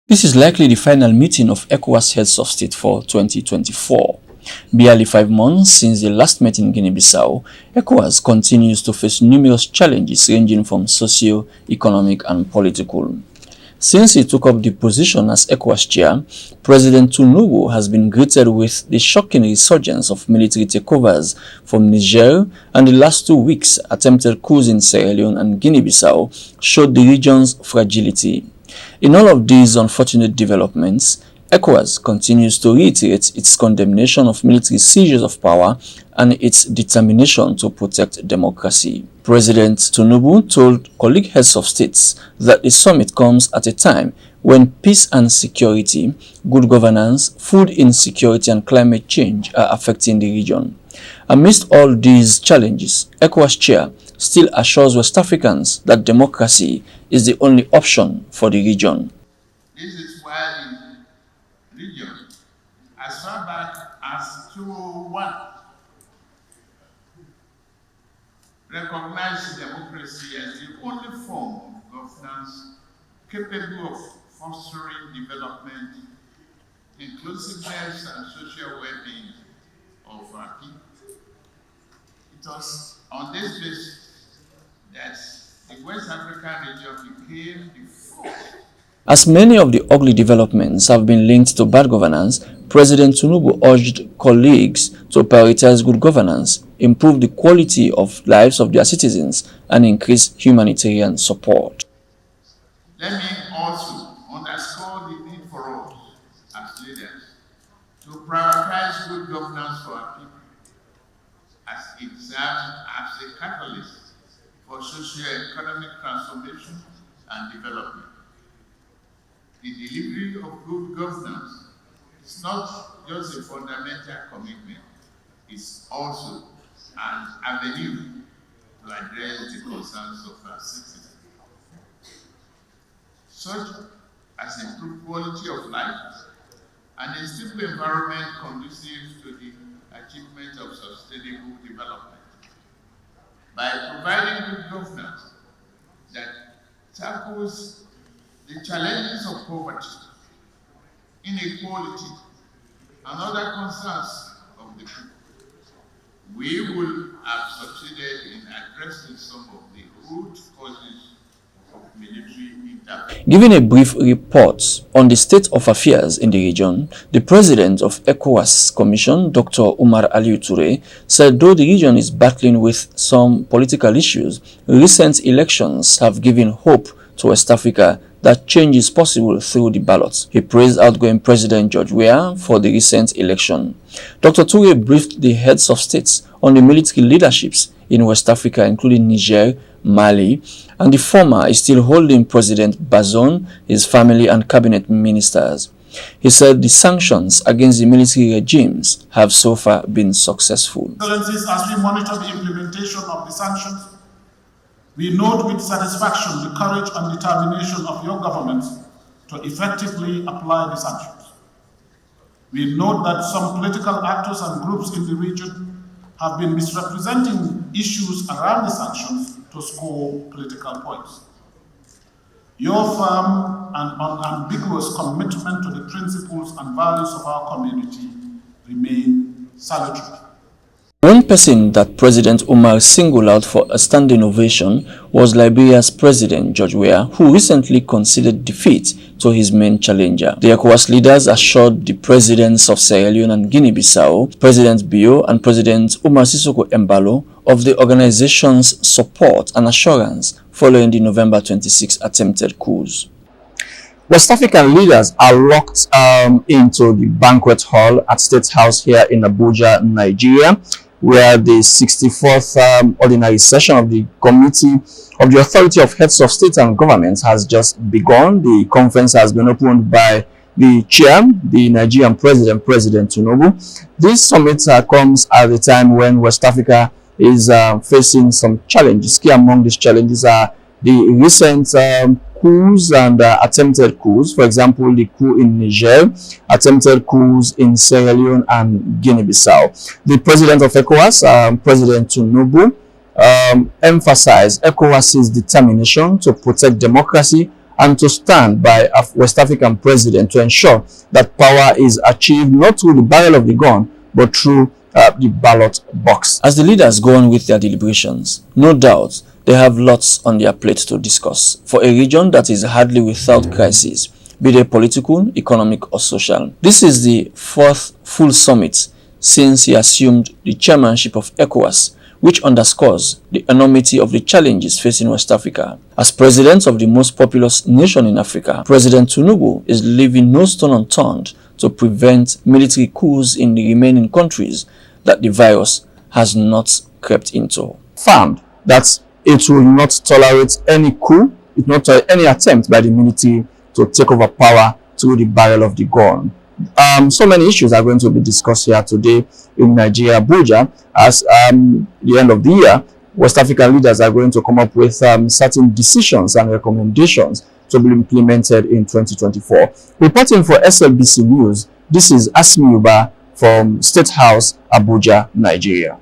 This is likely the final meeting of ECOWAS heads of state for 2024. Barely 5 months since the last meeting in Guinea-Bissau, ECOWAS continues to face numerous challenges ranging from socio-economic and political. Since he took up the position as ECOWAS chair, President Tinubu has been greeted with the shocking resurgence of military takeovers from Niger, and the last 2 weeks attempted coups in Sierra Leone and Guinea-Bissau showed the region's fragility. In all of these unfortunate developments, ECOWAS continues to reiterate its condemnation of military seizures of power and its determination to protect democracy. President Tinubu told colleague heads of states that the summit comes at a time when peace and security, good governance, food insecurity and climate change are affecting the region. Amidst all these challenges, ECOWAS chair still assures West Africans that democracy is the only option for the region. This is why the region, as far back as 2001, recognized democracy as the only form of governance capable of fostering development, inclusiveness, and social well-being of our people. It was on this basis that the West African region became the fourth. As many of the ugly developments have been linked to bad governance, President Tinubu urged colleagues to prioritize good governance, improve the quality of lives of their citizens, and increase humanitarian support. Let me also underscore the need for us as leaders to prioritize good governance for our people, as it serves as a catalyst for socio-economic transformation and development. The delivery of good governance is not just a fundamental commitment, it's also an avenue to address the concerns of our citizens, such as improved quality of life and a stable environment conducive to the achievement of sustainable development. By providing good governance that tackles the challenges of poverty, inequality, and other concerns of the people, we will have succeeded in addressing some of the root causes of military intervention. Giving a brief report on the state of affairs in the region, the president of ECOWAS Commission, Dr. Umar Aliyu Toure, said though the region is battling with some political issues, recent elections have given hope to West Africa that change is possible through the ballots. He praised outgoing President George Weah for the recent election. Dr. Toure briefed the heads of states on the military leaderships in West Africa, including Niger, Mali, and the former is still holding President Bazoum, his family, and cabinet ministers. He said the sanctions against the military regimes have so far been successful. Excellencies, as we monitor the implementation of the sanctions, we note with satisfaction the courage and determination of your governments to effectively apply the sanctions. We note that some political actors and groups in the region have been misrepresenting issues around the sanctions to score political points. Your firm and unambiguous commitment to the principles and values of our community remain salutary. One person that President Umar singled out for a standing ovation was Liberia's President George Weah, who recently conceded defeat to his main challenger. The ECOWAS leaders assured the presidents of Sierra Leone and Guinea-Bissau, President Bio and President Umar Sissoco Embalo, of the organization's support and assurance following the November 26 attempted coups. West African leaders are locked into the banquet hall at State House here in Abuja, Nigeria, where the 64th ordinary session of the Committee of the Authority of Heads of State and Governments has just begun. The conference has been opened by the chair, the Nigerian President Tinubu. This summit comes at a time when West Africa is facing some challenges. Key among these challenges are the recent coups and attempted coups. For example, the coup in Niger, attempted coups in Sierra Leone and Guinea-Bissau. The president of ECOWAS, President Tinubu, emphasized ECOWAS's determination to protect democracy and to stand by a West African president to ensure that power is achieved not through the barrel of the gun, but through the ballot box. As the leaders go on with their deliberations, no doubt they have lots on their plate to discuss for a region that is hardly without crisis, be they political, economic, or social. This is the fourth full summit since he assumed the chairmanship of ECOWAS, which underscores the enormity of the challenges facing West Africa. As president of the most populous nation in Africa, President Tinubu is leaving no stone unturned to prevent military coups in the remaining countries that the virus has not crept into. Firm that it will not tolerate any coup, it will not tolerate any attempt by the military to take over power through the barrel of the gun. So many issues are going to be discussed here today in Nigeria, Abuja, as the end of the year, West African leaders are going to come up with certain decisions and recommendations to be implemented in 2024. Reporting for SLBC News, this is Asmieu from State House, Abuja, Nigeria.